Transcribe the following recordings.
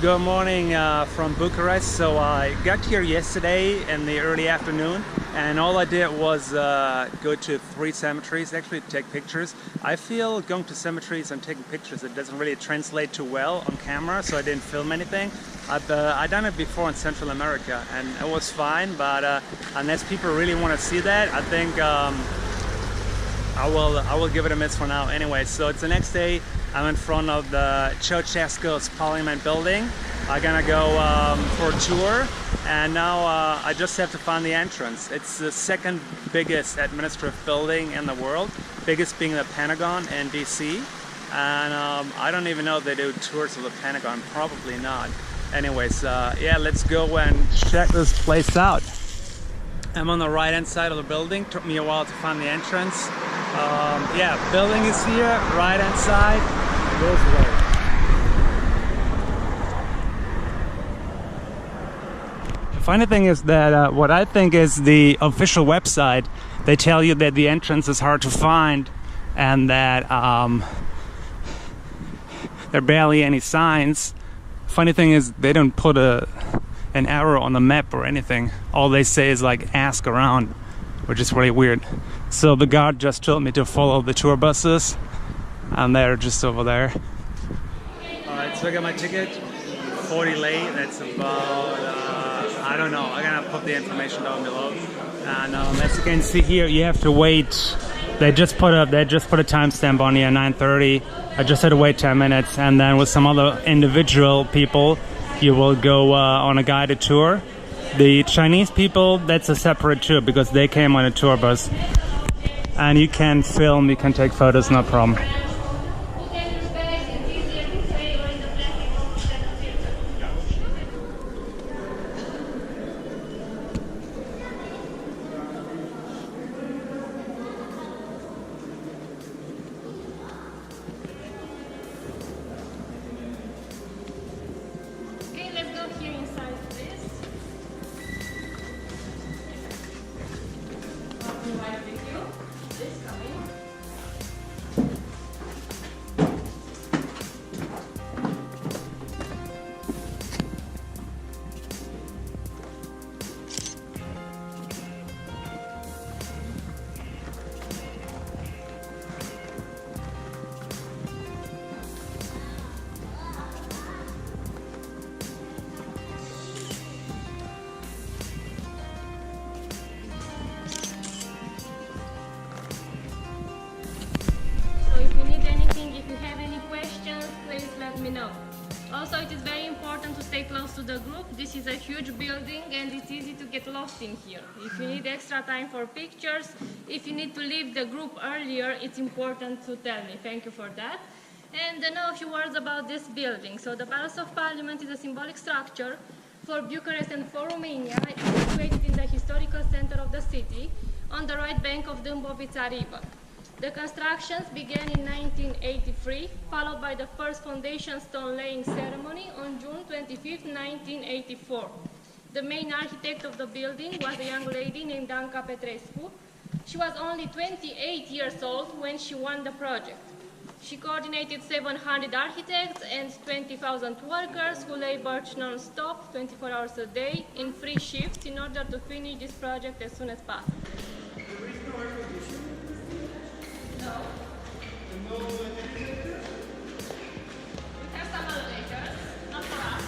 Good morning from Bucharest. So I got here yesterday in the early afternoon, and all I did was go to 3 cemeteries, actually take pictures. I feel going to cemeteries and taking pictures, it doesn't really translate too well on camera, so I didn't film anything. I've done it before in Central America, and it was fine, but unless people really want to see that, I think I will give it a miss for now. Anyway, so it's the next day. I'm in front of the Ceausescu's Parliament building. I'm gonna go for a tour, and now I just have to find the entrance. It's the second biggest administrative building in the world, biggest being the Pentagon in DC. And I don't even know if they do tours of the Pentagon, probably not. Anyways, yeah, let's go and check this place out. I'm on the right hand side of the building. Took me a while to find the entrance. Yeah, building is here, right hand side, this way. The funny thing is that what I think is the official website, they tell you that the entrance is hard to find and that there are barely any signs. Funny thing is they don't put an arrow on the map or anything. All they say is like ask around, which is really weird. So the guard just told me to follow the tour buses, and they're just over there. Alright, so I got my ticket, 40 lei, that's about, I don't know, I'm gonna put the information down below. And as you can see here, you have to wait. They just put a timestamp on here, 9:30. I just had to wait 10 minutes, and then with some other individual people, you will go on a guided tour. The Chinese people, that's a separate tour because they came on a tour bus. And you can film, you can take photos, no problem. Also, it is very important to stay close to the group. This is a huge building and it's easy to get lost in here. If you need extra time for pictures, if you need to leave the group earlier, it's important to tell me. Thank you for that. And now a few words about this building. So the Palace of Parliament is a symbolic structure for Bucharest and for Romania. It is situated in the historical center of the city on the right bank of the Dâmbovița River. The constructions began in 1983, followed by the first foundation stone laying ceremony on June 25, 1984. The main architect of the building was a young lady named Anca Petrescu. She was only 28 years old when she won the project. She coordinated 700 architects and 20,000 workers who labored non-stop, 24 hours a day, in 3 shifts in order to finish this project as soon as possible. No. We have some elevators, not for us.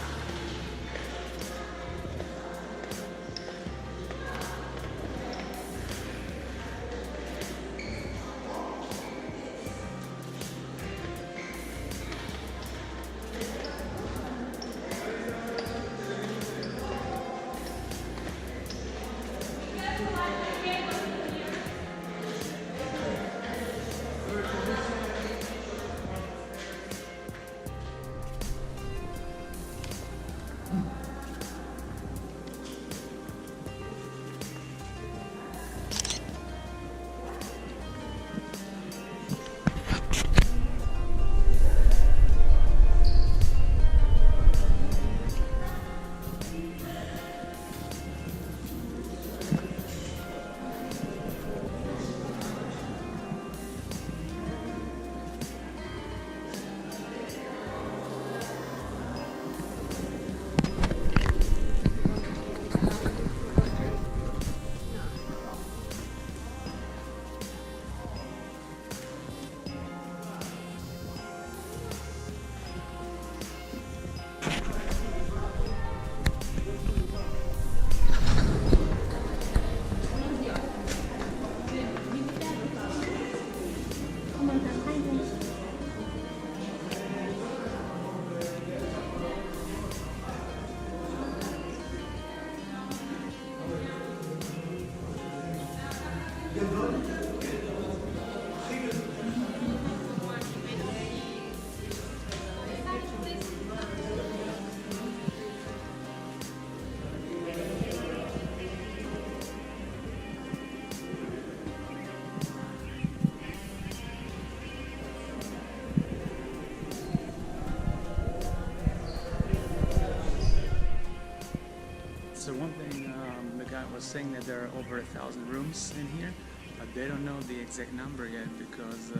So one thing, the guy was saying that there are over 1,000 rooms in here, but they don't know the exact number yet because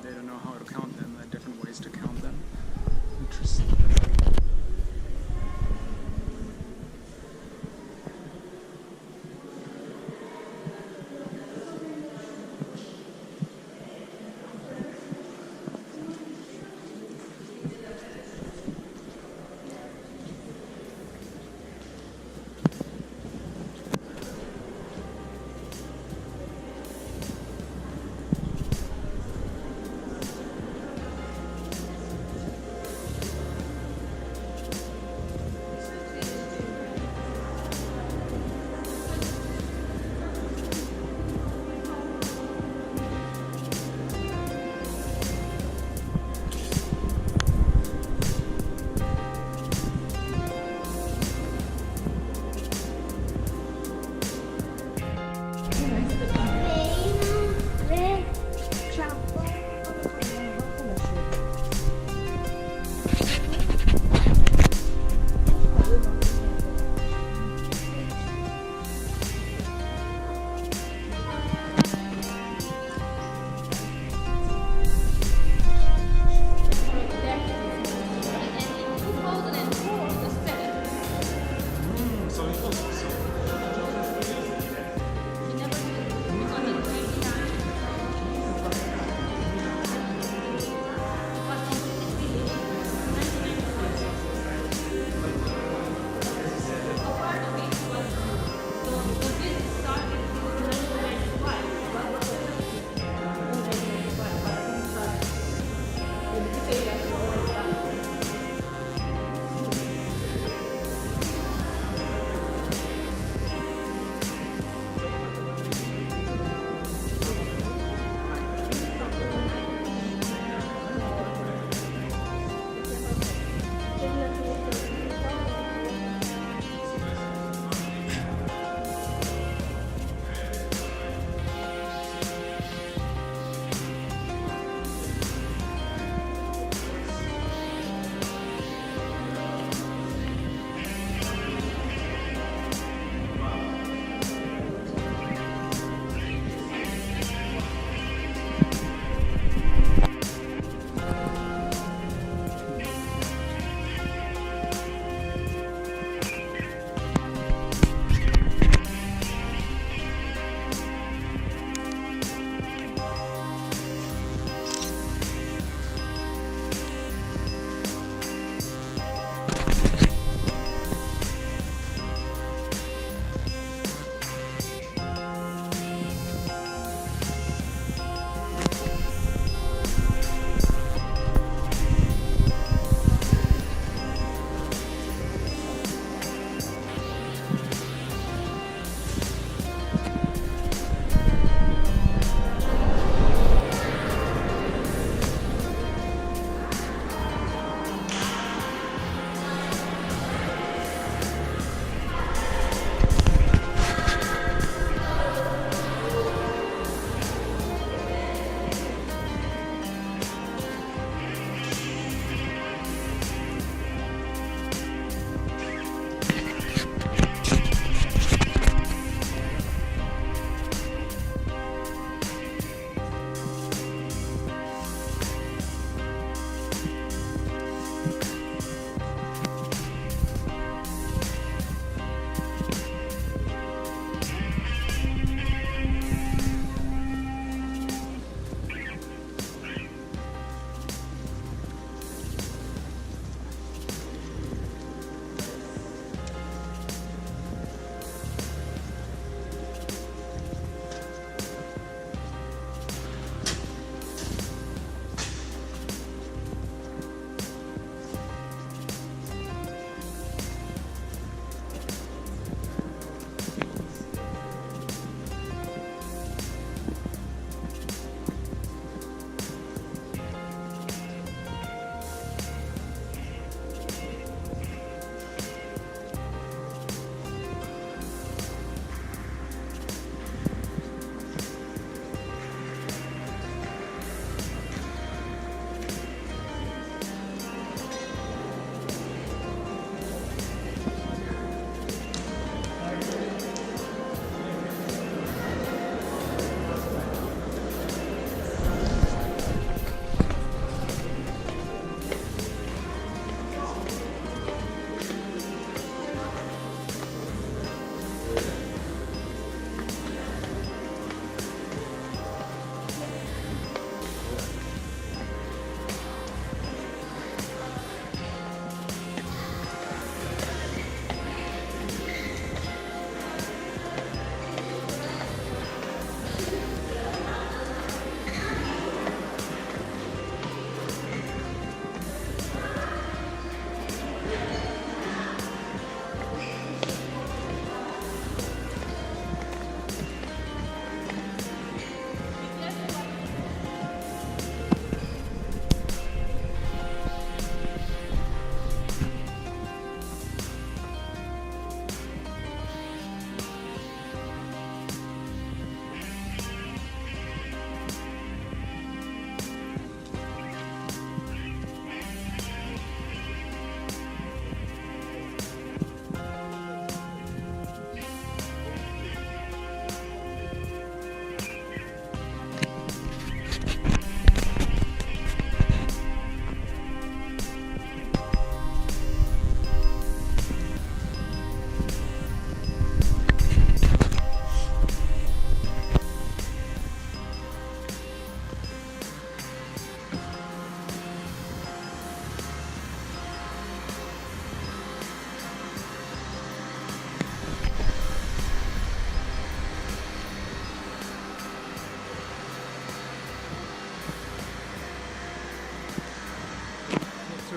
they don't know how to count them. There are different ways to count them. Interesting.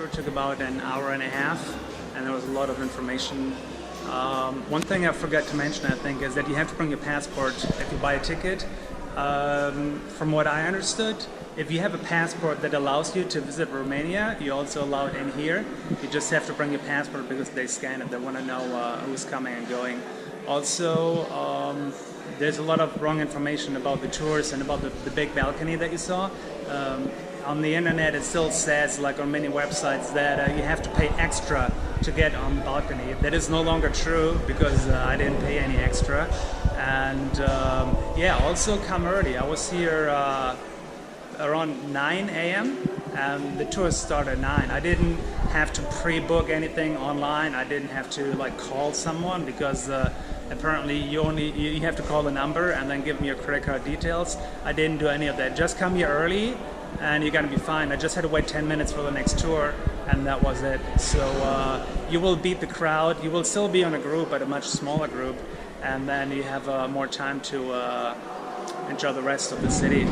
tour took about an hour and a half, and there was a lot of information. One thing I forgot to mention, I think, is that you have to bring your passport if you buy a ticket. From what I understood, if you have a passport that allows you to visit Romania, you're also allowed in here. You just have to bring your passport because they scan it. They want to know who's coming and going. Also, there's a lot of wrong information about the tours and about the big balcony that you saw. On the internet, it still says, like on many websites, that you have to pay extra to get on the balcony. That is no longer true because I didn't pay any extra. And yeah, also come early. I was here around 9 a.m. and the tour started at 9. I didn't have to pre-book anything online. I didn't have to like call someone because apparently you have to call the number and then give me your credit card details. I didn't do any of that. Just come here early and you're gonna be fine. I just had to wait 10 minutes for the next tour and that was it. So you will beat the crowd. You will still be on a group, but a much smaller group, and then you have more time to enjoy the rest of the city.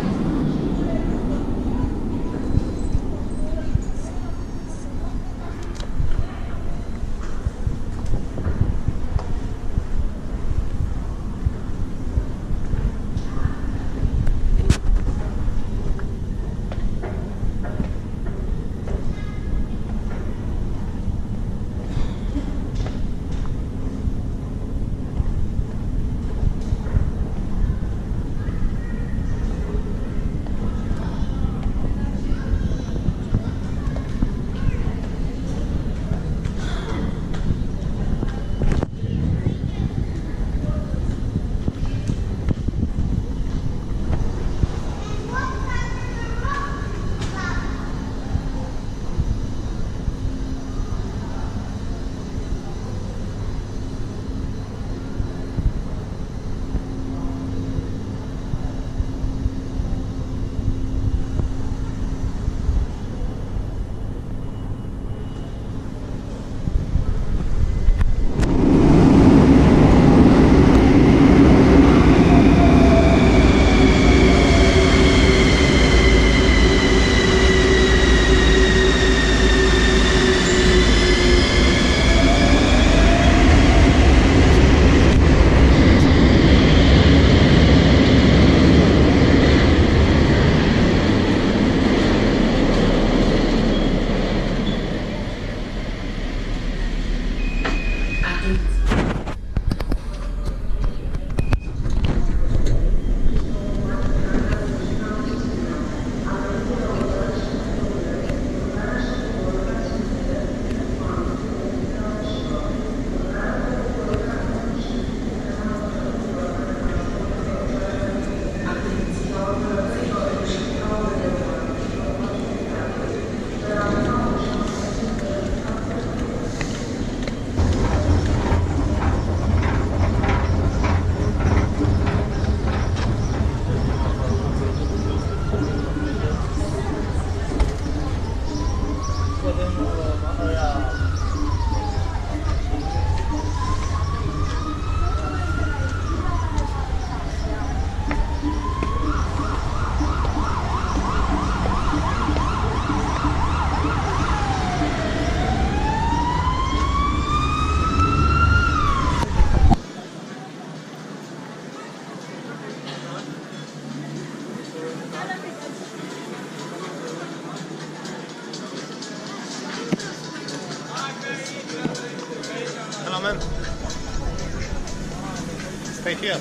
Stay here.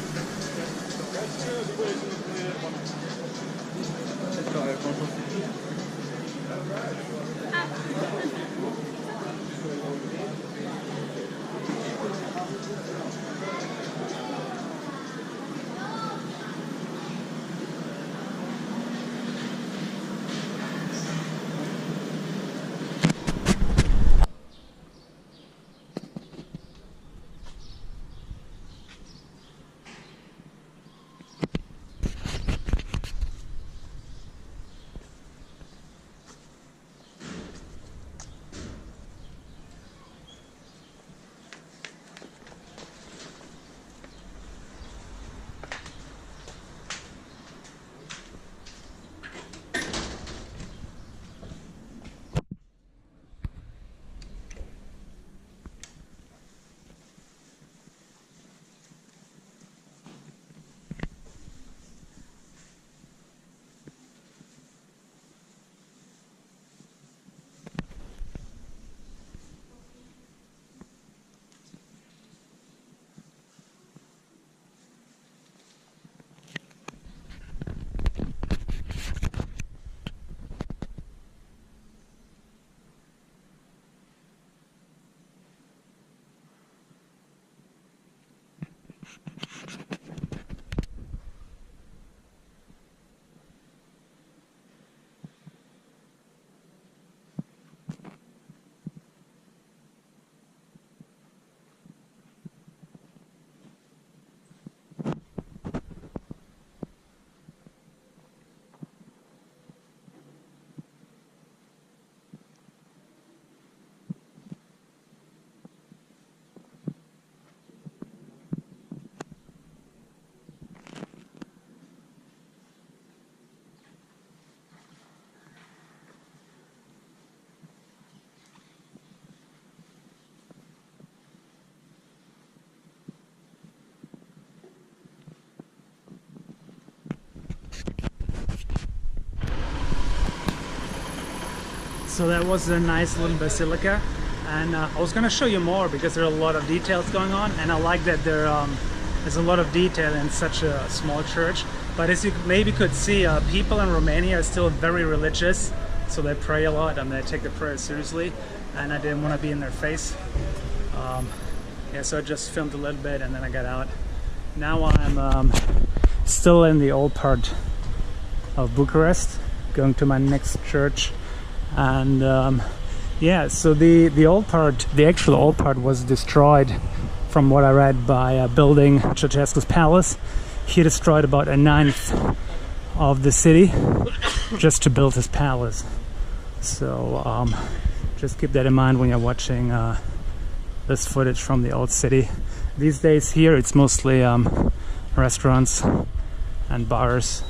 So that was a nice little basilica, and I was going to show you more because there are a lot of details going on, and I like that there's a lot of detail in such a small church. But as you maybe could see, people in Romania are still very religious, so they pray a lot and they take the prayer seriously, and I didn't want to be in their face. Yeah, so I just filmed a little bit and then I got out. Now I'm still in the old part of Bucharest, going to my next church. And yeah, so the old part, the actual old part was destroyed, from what I read, by building Ceausescu's palace. He destroyed about 1/9 of the city just to build his palace. So just keep that in mind when you're watching this footage from the old city. These days here it's mostly restaurants and bars.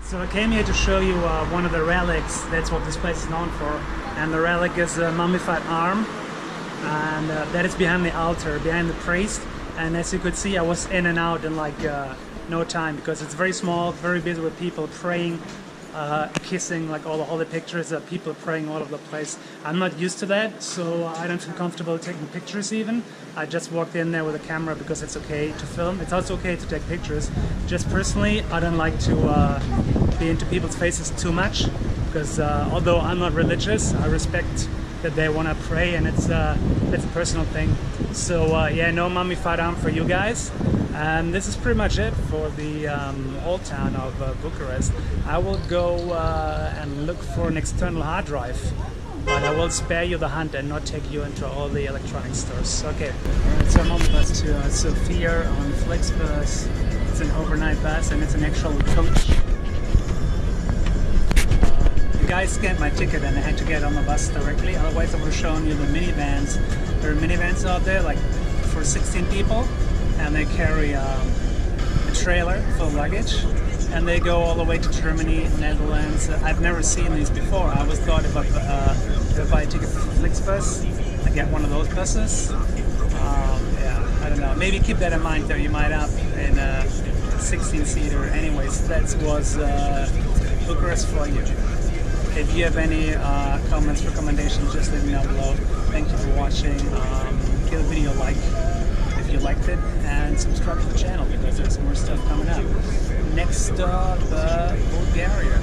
So I came here to show you one of the relics. That's what this place is known for. And the relic is a mummified arm. And that is behind the altar, behind the priest. And as you could see, I was in and out in like no time, because it's very small, very busy with people praying, kissing, like all the pictures of people praying all over the place. I'm not used to that, so I don't feel comfortable taking pictures even. I just walked in there with a camera because it's okay to film. It's also okay to take pictures. Just personally, I don't like to be into people's faces too much, because although I'm not religious, I respect that they want to pray, and it's a personal thing. So yeah, no mummified arm for you guys. And this is pretty much it for the old town of Bucharest. I will go and look for an external hard drive, but I will spare you the hunt and not take you into all the electronic stores. Okay, alright, so I'm on the bus to Sofia on Flixbus. It's an overnight bus and it's an actual coach. The guy scanned my ticket and I had to get on the bus directly, otherwise I would have shown you the minivans. There are minivans out there like for 16 people, and they carry a trailer full of luggage, and they go all the way to Germany, Netherlands. I've never seen these before. I always thought if I buy a ticket for Flixbus, I get one of those buses. Yeah, I don't know. Maybe keep that in mind though. You might up in a 16-seater. Anyways, that was Bucharest for you. If you have any comments, recommendations, just leave me down below. Thank you for watching. Give the video a like if you liked it, and subscribe to the channel because there's more stuff coming up. Next up, Bulgaria.